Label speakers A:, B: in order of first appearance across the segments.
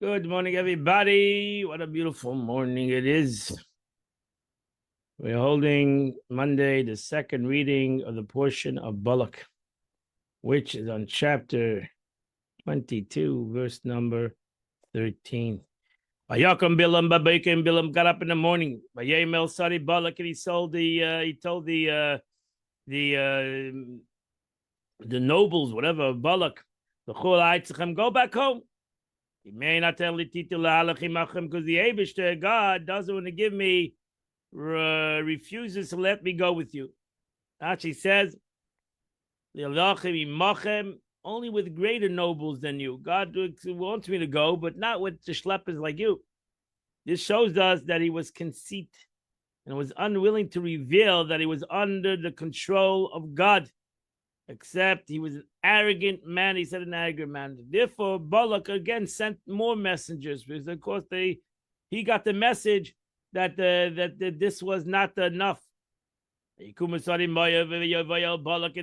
A: Good morning, everybody. What a beautiful morning it is. We're holding Monday, the second reading of the portion of Balak, which is on chapter 22, verse number 13. Vayakam Bilam Babakim Bilam got up in the morning. Vayemel Sadi Balak, and he told the nobles, whatever, Balak, the Chul, go back home. He may not tell because the Abishter, God, doesn't want to give me, refuses to let me go with you. Actually says, only with greater nobles than you. God wants me to go, but not with the schleppers like you. This shows us that he was conceit and was unwilling to reveal that he was under the control of God. Except he was an arrogant man. He said an arrogant man. Therefore, Balak again sent more messengers because, of course, he got the message that this was not enough. Balak and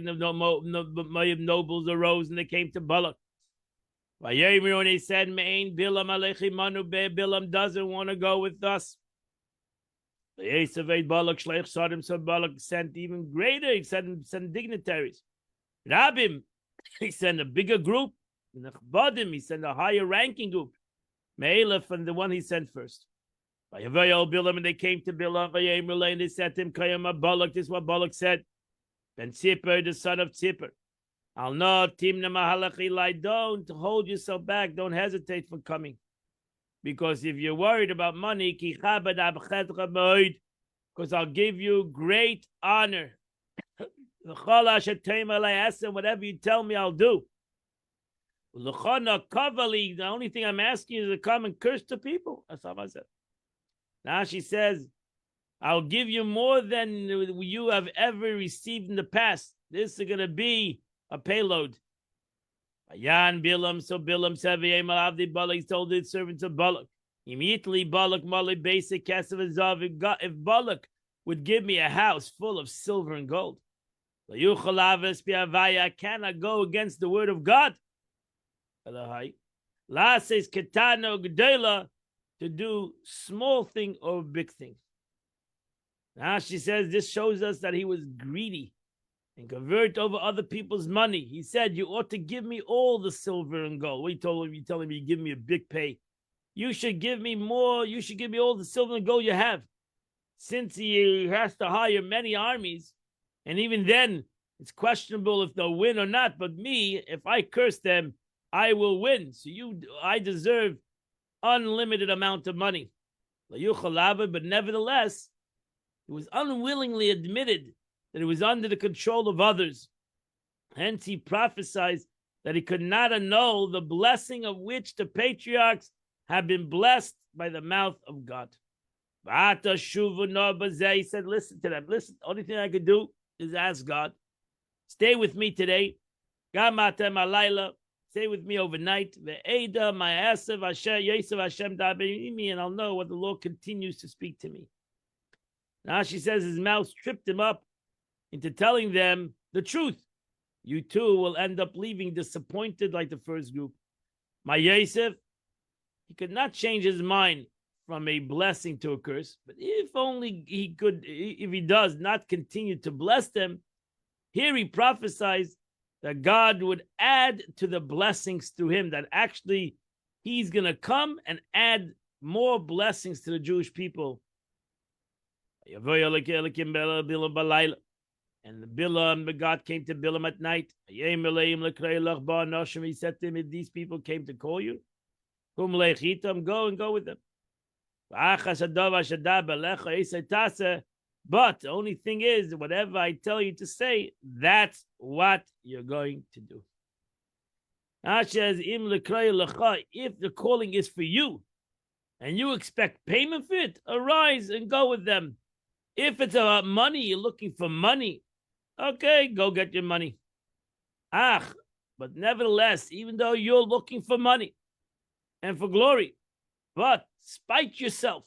A: the nobles arose and they came to Balak. When they said, Bilam doesn't want to go with us. Balak sent even greater. He sent dignitaries. Rabim, he sent a bigger group. Nechbadim, he sent a higher ranking group. Me'elef, and the one he sent first. Bilam, and they came to Bilam, and they said to him, Kayama Balak, this is what Balak said. Ben Tzipper, the son of Tzipper. I'll not timna mahalachilai, don't hold yourself back, don't hesitate for coming. Because if you're worried about money, because I'll give you great honor. Whatever you tell me, I'll do. The only thing I'm asking is to come and curse the people. That's how I said. Now she says, I'll give you more than you have ever received in the past. This is going to be a payload. Ayan Bilam, so Bilam said, he told the servants of Balak. Immediately, Balak, Mali, basic if Balak would give me a house full of silver and gold, I cannot go against the word of God. La says ketano gdela, to do small thing or big thing. Now she says this shows us that he was greedy and convert over other people's money. He said, you ought to give me all the silver and gold. What you told him? You telling me you give me a big pay. You should give me more. You should give me all the silver and gold you have. Since he has to hire many armies, and even then, it's questionable if they'll win or not. But me, if I curse them, I will win. So I deserve unlimited amount of money. But nevertheless, he was unwillingly admitted that he was under the control of others. Hence, he prophesied that he could not annul the blessing of which the patriarchs have been blessed by the mouth of God. He said, listen to them. Listen, the only thing I could do is ask God. Stay with me today. Stay with me overnight. And I'll know what the Lord continues to speak to me. Now she says his mouth tripped him up into telling them the truth. You too will end up leaving disappointed like the first group. My Yosef, he could not change his mind from a blessing to a curse, but if only he could, if he does not continue to bless them, here he prophesies that God would add to the blessings through him, that actually he's going to come and add more blessings to the Jewish people. And the Bilam, God came to Bilam at night. He said to him, if these people came to call you, go and go with them. But the only thing is, whatever I tell you to say, that's what you're going to do. If the calling is for you and you expect payment for it, arise and go with them. If it's about money, you're looking for money, okay, go get your money. But nevertheless, even though you're looking for money and for glory, but spite yourself.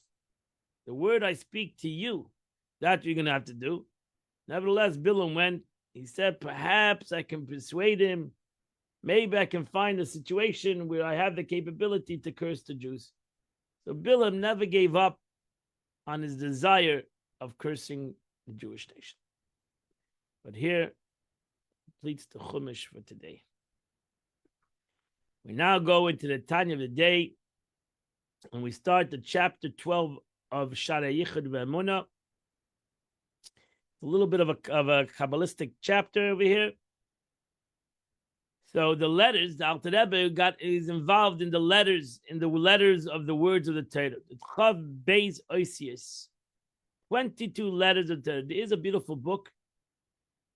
A: The word I speak to you, that you're going to have to do. Nevertheless, Bilam went. He said, perhaps I can persuade him maybe I can find a situation where I have the capability to curse the Jews. So Bilam never gave up on his desire of cursing the Jewish nation. But here completes the Chumash for today. We now go into the Tanya of the day, and we start the chapter 12 of Sharei Yichud Ve'emunah. A little bit of a Kabbalistic chapter over here. So the letters, the Alter Rebbe is involved in the letters of the words of the Torah. It's Chav Beis Oisius, 22 letters of Torah. There is a beautiful book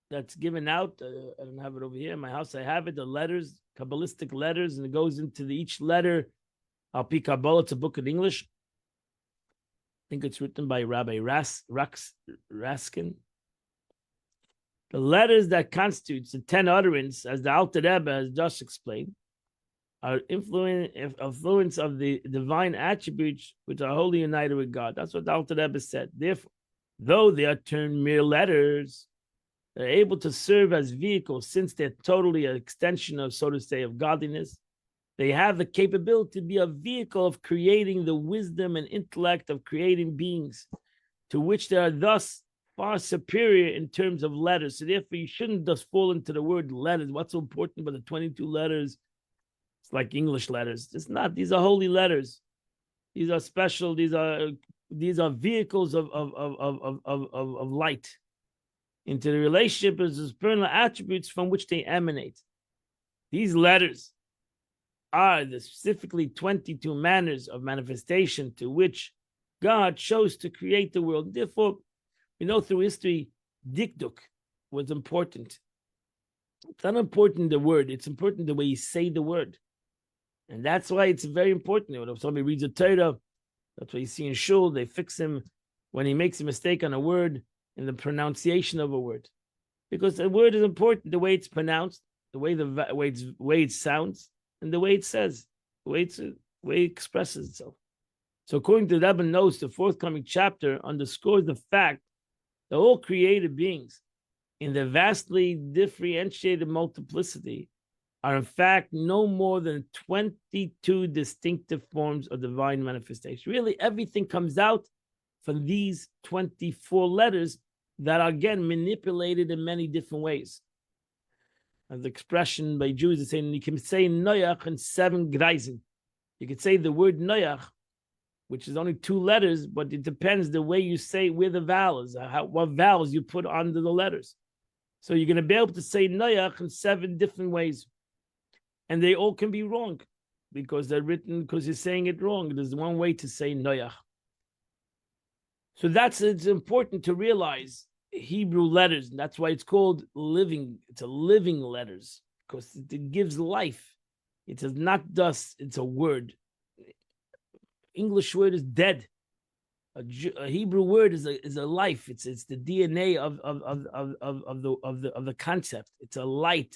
A: that's given out. I don't have it over here in my house. I have it. The letters, Kabbalistic letters, and it goes into each letter. Al Pi Kabbalah. It's a book in English. I think it's written by Rabbi Raskin. The letters that constitutes the 10 utterance, as the Alter Rebbe has just explained, are influence of the divine attributes which are wholly united with God. That's what the Alter Rebbe said. Therefore, though they are termed mere letters, they're able to serve as vehicles since they're totally an extension of, so to say, of godliness. They have the capability to be a vehicle of creating the wisdom and intellect of creating beings, to which they are thus far superior in terms of letters. So therefore, you shouldn't just fall into the word letters. What's so important about the 22 letters? It's like English letters. It's not. These are holy letters. These are special. These are vehicles of light into the relationship as the supernal attributes from which they emanate. These letters are the specifically 22 manners of manifestation to which God chose to create the world. Therefore, we know through history, dikduk was important. It's not important the word, it's important the way you say the word. And that's why it's very important. If somebody reads a Torah, that's why you see in Shul, they fix him when he makes a mistake on a word in the pronunciation of a word. Because the word is important, the way it's pronounced, the way it sounds, and the way it says, the way it expresses itself. So according to Rebbe Notes, the forthcoming chapter underscores the fact that all created beings in their vastly differentiated multiplicity are in fact no more than 22 distinctive forms of divine manifestation. Really, everything comes out from these 24 letters that are again manipulated in many different ways. As the expression by Jews is saying, you can say Noach in 7 Greisen. You could say the word Noach, which is only 2 letters, but it depends the way you say where the vowels are, what vowels you put under the letters. So you're going to be able to say Noach in 7 different ways. And they all can be wrong because they're written, because you're saying it wrong. There's one way to say Noach. So it's important to realize Hebrew letters. And that's why it's called living. It's a living letters because it gives life. It is not dust. It's a word. English word is dead. A Hebrew word is a life. It's the DNA of the concept. It's a light,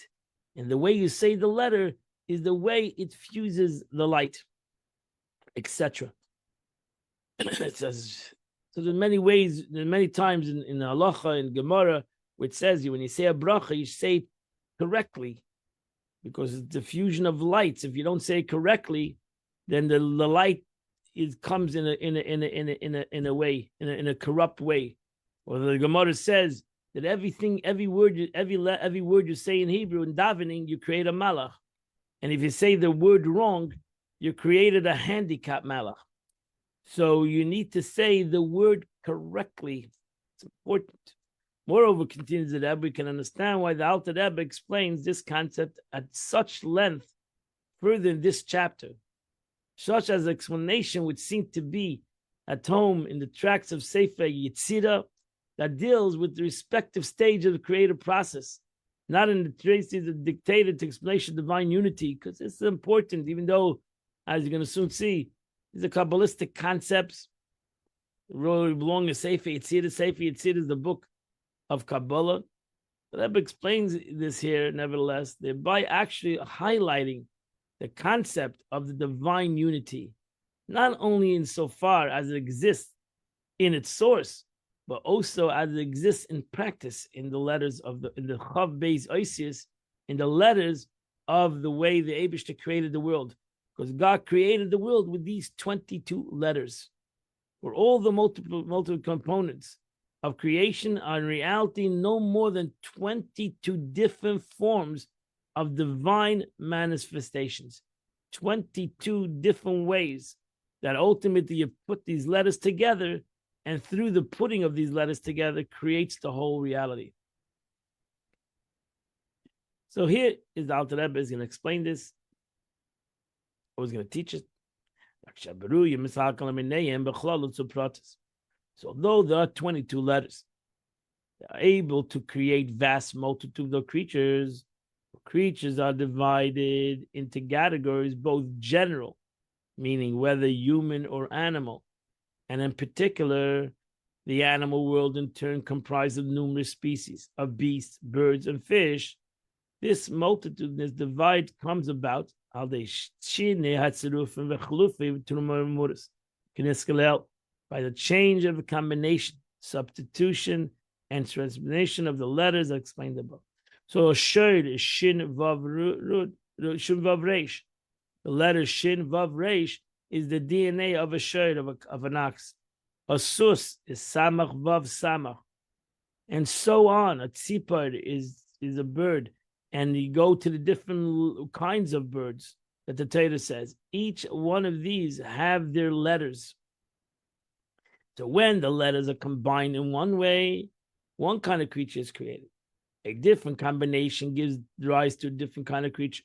A: and the way you say the letter is the way it fuses the light, etc. It says so. There's many ways. There's many times in Halacha and Gemara where it says when you say a bracha, you say it correctly because it's the fusion of lights. If you don't say it correctly, then the light comes in a way, in a corrupt way. Or the Gemara says that every word you say in Hebrew in davening, you create a malach, and if you say the word wrong, you created a handicap malach. So you need to say the word correctly. It's important. Moreover, continues the Rebbe, we can understand why the Alter Rebbe explains this concept at such length further in this chapter. Such as explanation would seem to be at home in the tracts of Sefer Yetzirah that deals with the respective stage of the creative process, not in the traces that dictated to explanation of divine unity, because this is important, even though, as you're going to soon see, these are Kabbalistic concepts. They really belong to Sefer Yetzirah. Sefer Yetzirah is the book of Kabbalah. The Rebbe explains this here, nevertheless, thereby actually highlighting the concept of the divine unity, not only insofar as it exists in its source, but also as it exists in practice in the letters in the Chav Beis Oisius, in the letters of the way the Eibishter created the world. Because God created the world with these 22 letters, where all the multiple components of creation are in reality no more than 22 different forms of divine manifestations. 22 different ways that ultimately you put these letters together, and through the putting of these letters together creates the whole reality. So here is the Alter Rebbe is going to explain this, or is going to teach it. So although there are 22 letters, they are able to create vast multitude of creatures. Creatures are divided into categories, both general, meaning whether human or animal, and in particular, the animal world in turn comprised of numerous species of beasts, birds, and fish. This multitudinous divide comes about by the change of a combination, substitution, and transformation of the letters explained above. So a shod is shin vav reish. The letter shin vav reish is the DNA of a shod of an ox. A sus is samach vav samach, and so on. A tzipar is a bird, and you go to the different kinds of birds that the Torah says. Each one of these have their letters. So when the letters are combined in one way, one kind of creature is created. A different combination gives rise to a different kind of creature.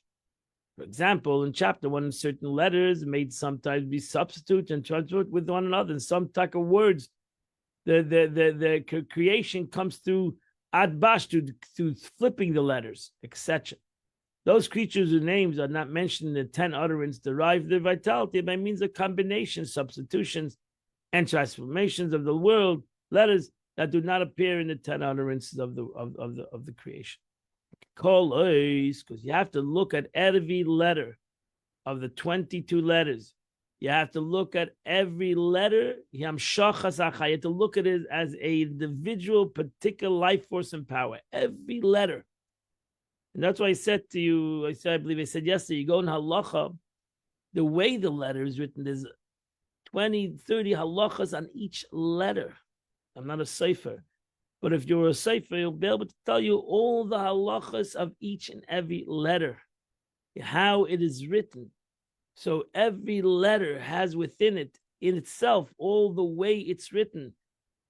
A: For example, in chapter 1, certain letters may sometimes be substituted and transferred with one another. In some type of words, the creation comes through adbash, through flipping the letters, etc. Those creatures whose names are not mentioned in the 10 utterance derive their vitality by means of combinations, substitutions, and transformations of the world letters that do not appear in the 10 utterances of the creation. Because you have to look at every letter of the 22 letters. You have to look at every letter. You have to look at it as an individual, particular life force and power. Every letter. And that's why I said to you, I believe I said yesterday, you go in halacha, the way the letter is written, there's 20, 30 halachas on each letter. I'm not a sefer, but if you're a sefer, you'll be able to tell you all the halachas of each and every letter, how it is written. So every letter has within it, in itself, all the way it's written,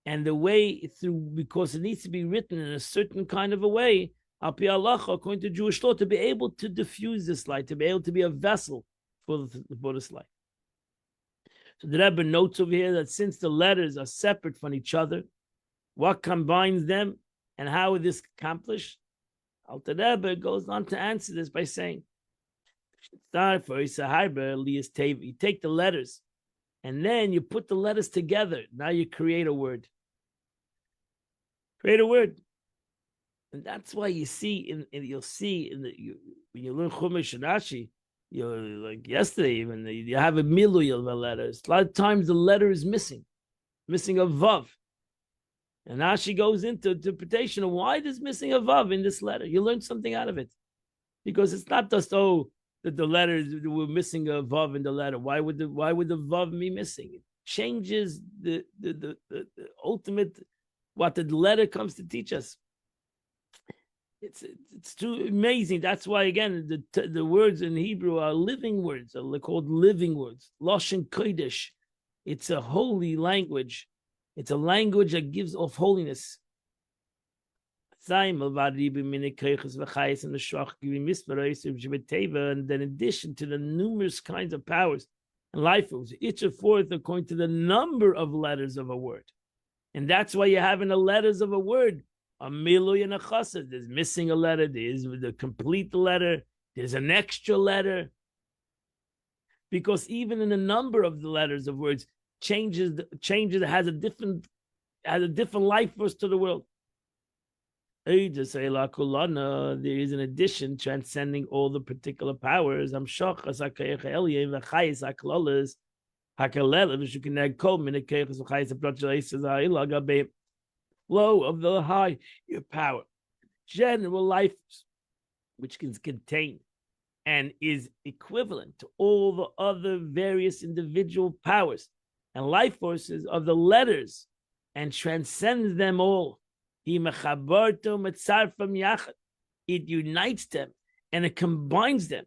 A: and the way through, because it needs to be written in a certain kind of a way, al pi halacha, according to Jewish law, to be able to diffuse this light, to be able to be a vessel for this light. So the Rebbe notes over here that since the letters are separate from each other, what combines them and how is this accomplished? Alter Rebbe goes on to answer this by saying, you take the letters and then you put the letters together. Now you create a word. Create a word. And that's why you see, you'll see when you learn Chumash and Rashi, like yesterday even, you have a milui of the letters. A lot of times the letter is missing a vav. And now she goes into interpretation of why there's missing a vav in this letter. You learn something out of it. Because it's not just, that the letters were missing a vav in the letter. Why would the vav be missing? It changes the ultimate, what the letter comes to teach us. It's too amazing. That's why, again, the words in Hebrew are living words. They're called living words. Lashon Kodesh. It's a holy language. It's a language that gives off holiness. And then in addition to the numerous kinds of powers and life forms, each are forth according to the number of letters of a word. And that's why you have in the letters of a word a milui and a chassid. There's missing a letter, there's the complete letter, there's an extra letter. Because even in the number of the letters of words changes, has a different life force to the world. There is an addition transcending all the particular powers. Flow of the higher power, general life, which can contain and is equivalent to all the other various individual powers and life forces of the letters and transcends them all. It unites them and it combines them.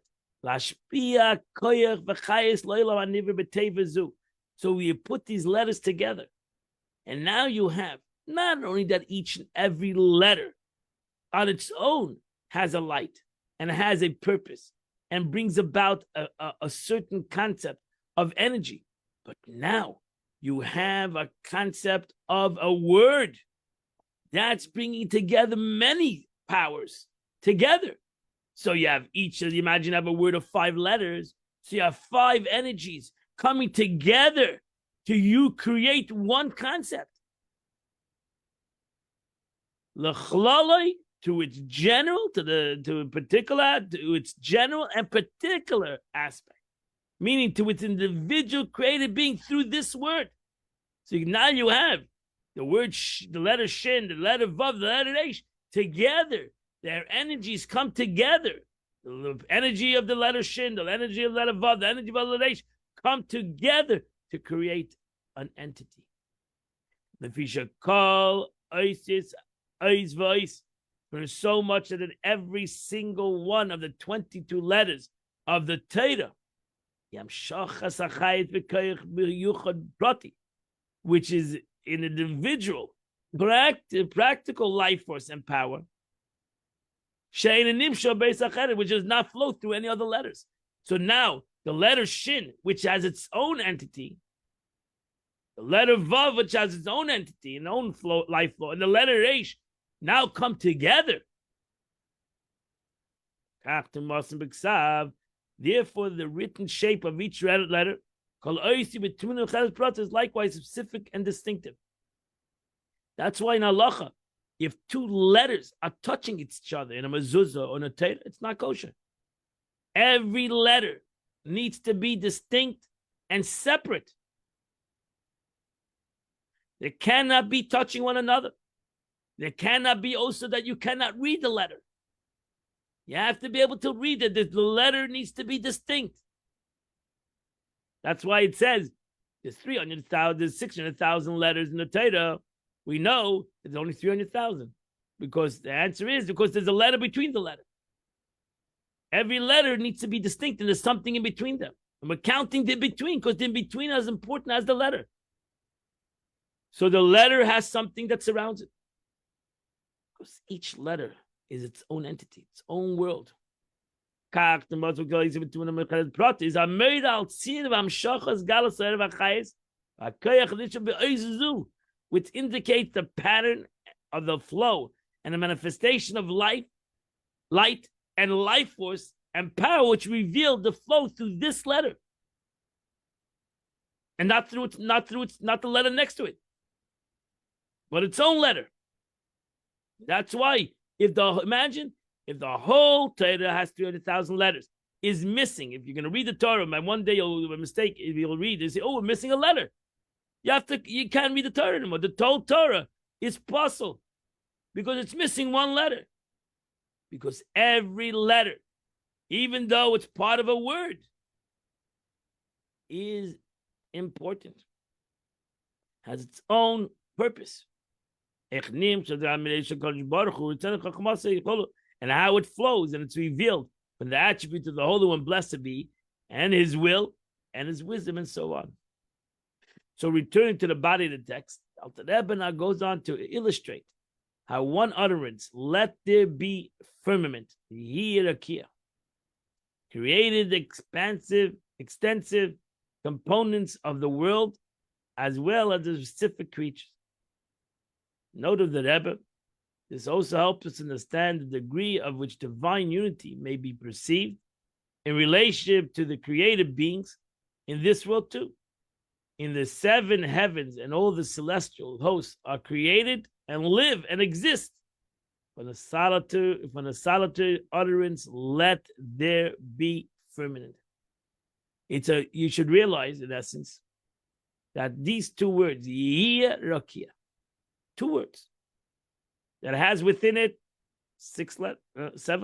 A: So we put these letters together. And now you have not only that each and every letter on its own has a light and has a purpose and brings about a certain concept of energy, but now you have a concept of a word that's bringing together many powers together. So you have each, imagine you have a word of 5 letters. So you have 5 energies coming together to you create one concept. L'chlaloi, to its general, to its general and particular aspect, meaning to its individual created being through this word. So now you have the word, the letter shin, the letter vav, the letter resh, together. Their energies come together. The energy of the letter shin, the energy of the letter vav, the energy of the letter resh come together to create an entity. The fisha call Isis, Ice voice. There's so much that in every single one of the 22 letters of the Torah, which is an individual, practical life force and power, which does not flow through any other letters. So now the letter Shin, which has its own entity, the letter Vav, which has its own entity and own flow, life flow, and the letter Reish now come together. Therefore, the written shape of each letter is likewise specific and distinctive. That's why in halacha, if 2 letters are touching each other in a mezuzah or in a Torah, it's not kosher. Every letter needs to be distinct and separate. They cannot be touching one another. There cannot be also that you cannot read the letter. You have to be able to read it. The letter needs to be distinct. That's why it says there's 300,000, there's 600,000 letters in the Torah. We know there's only 300,000 because the answer is because there's a letter between the letter. Every letter needs to be distinct and there's something in between them. And we're counting the in between because the in between is as important as the letter. So the letter has something that surrounds it. Because each letter is its own entity, its own world. Which indicates the pattern of the flow and the manifestation of life, light, and life force and power, which revealed the flow through this letter, and not the letter next to it, but its own letter. That's why if the whole Torah has 300,000 letters, is missing. If you're going to read the Torah, and one day you'll a mistake. If you'll read, you say, "Oh, we're missing a letter." You can't read the Torah anymore. The whole Torah is puzzle because it's missing one letter. Because every letter, even though it's part of a word, is important, has its own purpose. And how it flows and it's revealed from the attributes of the Holy One, blessed be, and his will and his wisdom and so on. So returning to the body of the text, Alter Rebbe now goes on to illustrate how one utterance, let there be firmament, hierarchy, created extensive components of the world as well as the specific creatures. Note of the Rebbe, this also helps us understand the degree of which divine unity may be perceived in relationship to the created beings in this world too. In the 7 heavens and all the celestial hosts are created and live and exist. From the solitary utterance, let there be firmament. You should realize, in essence, that these 2 words, Rakia, 2 words, that has within it 7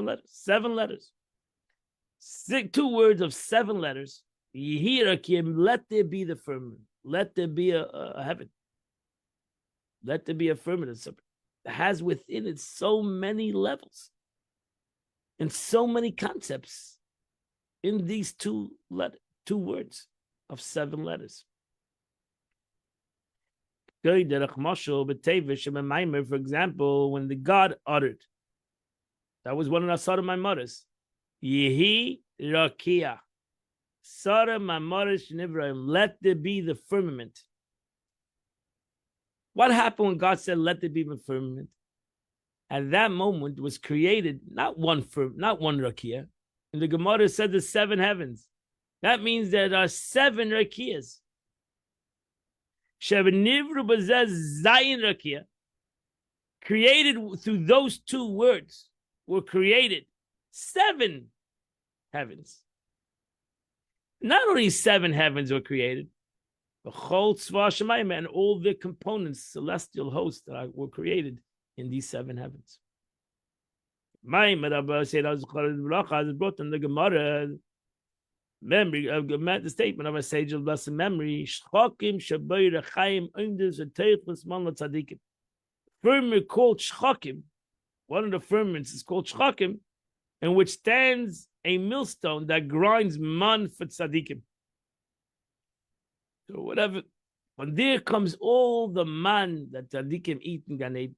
A: letters. Two words of 7 letters. Yehirakim, let there be the firmament. Let there be a heaven. Let there be a firmament. It has within it so many levels and so many concepts in these two words of 7 letters. For example, when the God uttered, that was one of the Asara Maimaris, Yehi Rakia, Sara Maimaris Nivraim, let there be the firmament. What happened when God said, let there be the firmament? At that moment was created not one Rakia. And the Gemara said the 7 heavens. That means there are 7 Rakias. Created through those 2 words were created 7 heavens. Not only 7 heavens were created, and all the components, celestial hosts that were created in these 7 heavens. Is brought in the Gemara. Memory of the statement of a sage of blessed memory. Firmament called Shchakim, one of the firmaments is called Shchakim, in which stands a millstone that grinds man for tzaddikim. So whatever, when there comes all the man that tzaddikim eat in Gan Eden,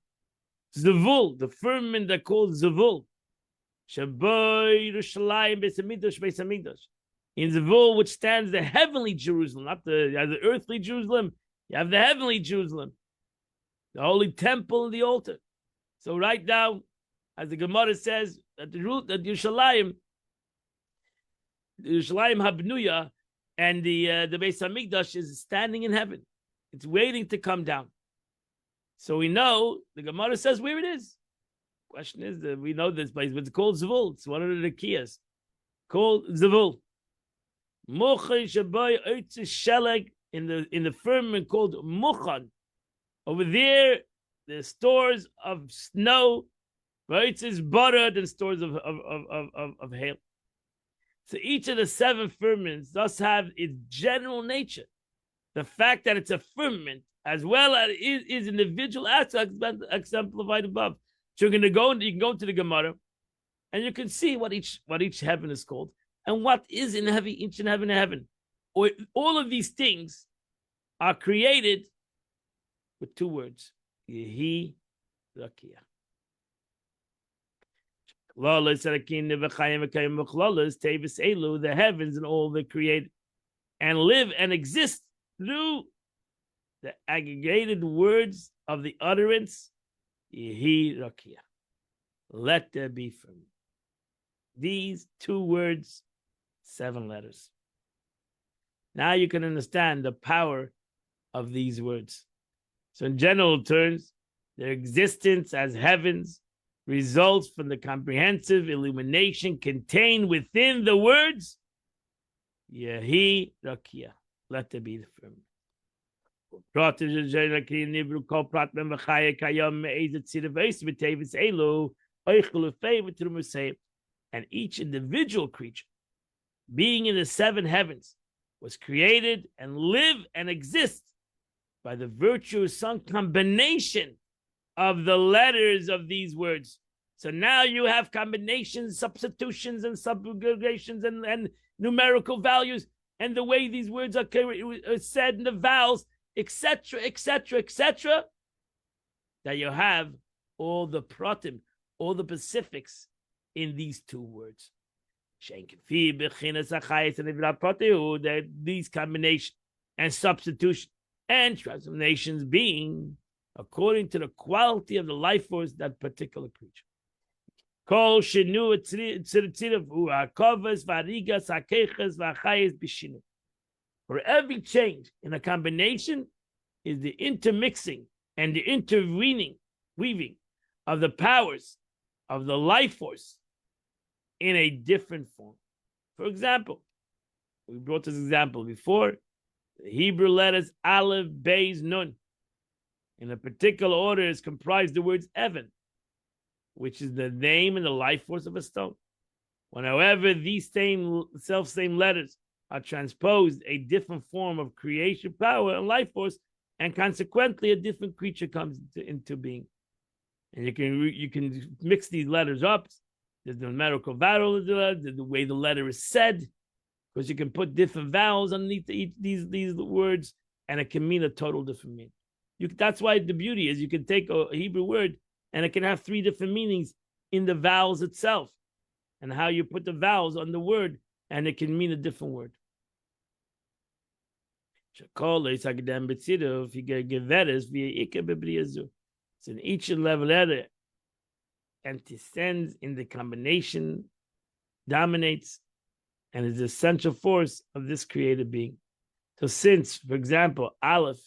A: Zavul, the firmament that called Zavul, Shabai Yerushalayim Beis Hamikdash Beis Hamikdash. In Zavul, which stands the heavenly Jerusalem, not the earthly Jerusalem, you have the heavenly Jerusalem, the holy temple and the altar. So right now, as the Gemara says, that the root that Yerushalayim Habnuya, and the Beis Hamikdash is standing in heaven. It's waiting to come down. So we know, the Gemara says where it is. Question is, we know this place, but it's called Zavul. It's one of the Rakiyas. Called Zavul. Mochan Shabai Oitz Sheleg, in the firmament called Mochan. Over there, the stores of snow, Oitz is butter, and stores of hail. So each of the 7 firmaments does have its general nature. The fact that it's a firmament, as well as is individual aspects exemplified above. So you can go into the Gemara, and you can see what each heaven is called, and what is in each and heaven. All of these things are created with 2 words: Yehi Rakia. The heavens and all that create and live and exist through the aggregated words of the utterance, Yehi Rakia. Let there be from these 2 words, 7 letters. Now you can understand the power of these words. So in general terms, their existence as heavens results from the comprehensive illumination contained within the words, Yehi Rakia. Let there be the firmament. And each individual creature, being in the 7 heavens, was created and live and exist by the virtuous combination of the letters of these words. So now you have combinations, substitutions, and subagregations, and numerical values, and the way these words are said in the vowels, etc., etc., etc., that you have all the pratim, all the specifics in these 2 words. That these combinations and substitution and transformations being according to the quality of the life force of that particular creature. For every change in a combination is the intermixing and the weaving of the powers of the life force in a different form. For example, we brought this example before. The Hebrew letters Aleph, Beis, Nun, in a particular order, is comprised the words Evan, which is the name and the life force of a stone. Whenever these same letters are transposed, a different form of creation power and life force, and consequently a different creature comes into being. And you can mix these letters up. There's the numerical vowel, the way the letter is said, because you can put different vowels underneath these words, and it can mean a total different meaning. That's why the beauty is you can take a Hebrew word and it can have 3 different meanings in the vowels itself, and how you put the vowels on the word, and it can mean a different word. If you get geveres via it's in each letter and descends in the combination, dominates, and is the essential force of this created being. So since, for example, Aleph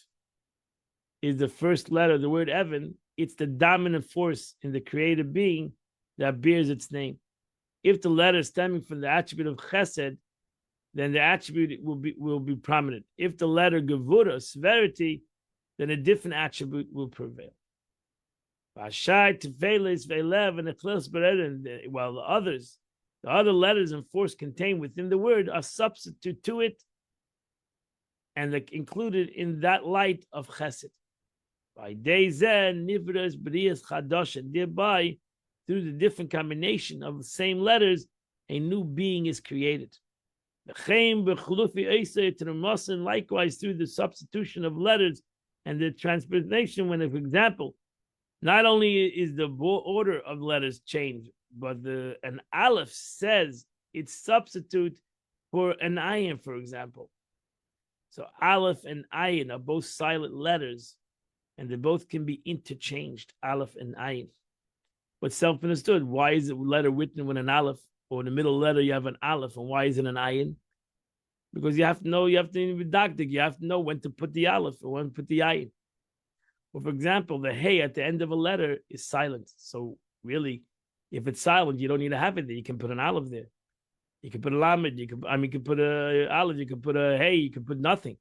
A: is the first letter of the word Evan, it's the dominant force in the created being that bears its name. If the letter is stemming from the attribute of Chesed, then the attribute will be prominent. If the letter Gevura, severity, then a different attribute will prevail. While the other letters and force contained within the word are substitute to it and included in that light of Chesed. By nivras b'riyas chadash, and thereby, through the different combination of the same letters, a new being is created. Likewise, through the substitution of letters and the transposition, when, for example, not only is the order of letters changed, but an aleph says it's substitute for an ayin, for example. So aleph and ayin are both silent letters, and they both can be interchanged, aleph and ayin. But self-understood, why is a letter written with an aleph, or in the middle letter you have an aleph, and why is it an ayin? Because you have to know, you have to be didactic, you have to know when to put the aleph or when to put the ayin. Well, for example, the hey at the end of a letter is silent. So really, if it's silent, you don't need to have it there. You can put an aleph there. You can put a lamed. You can put a aleph. You can put a hey. You can put nothing.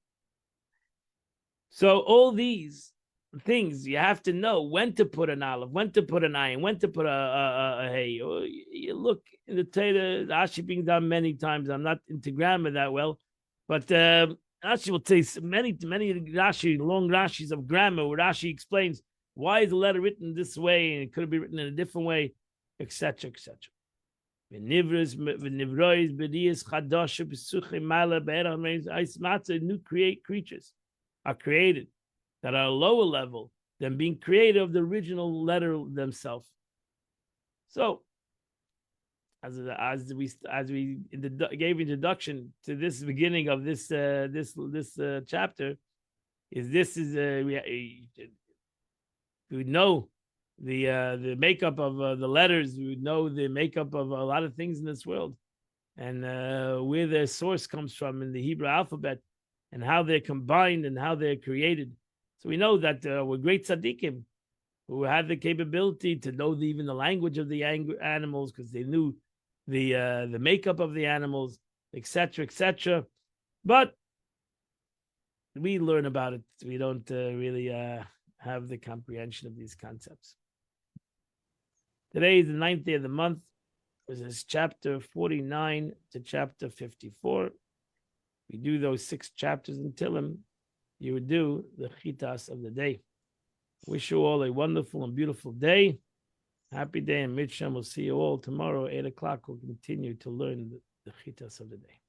A: So all these things, you have to know when to put an aleph, when to put an ayin, when to put a hey. You look in the Torah, the Rashi being done many times. I'm not into grammar that well, but Rashi will say many Rashi, long Rashis of grammar, where Rashi explains why is the letter written this way and it could be written in a different way, etc., etc. New creatures are created that are a lower level than being created of the original letter themselves. So, as we gave introduction to this beginning of this chapter, we know the makeup of the letters. We know the makeup of a lot of things in this world, and where their source comes from in the Hebrew alphabet, and how they're combined and how they're created. So we know that we're great tzaddikim who had the capability to know even the language of the animals, because they knew the makeup of the animals, etc., etc. But we learn about it. We don't really have the comprehension of these concepts. Today is the 9th day of the month. This is chapter 49 to chapter 54. We do those 6 chapters in Tillim. You would do the chitas of the day. Wish you all a wonderful and beautiful day. Happy day, and Mitzvah. We'll see you all tomorrow, 8 o'clock. We'll continue to learn the chitas of the day.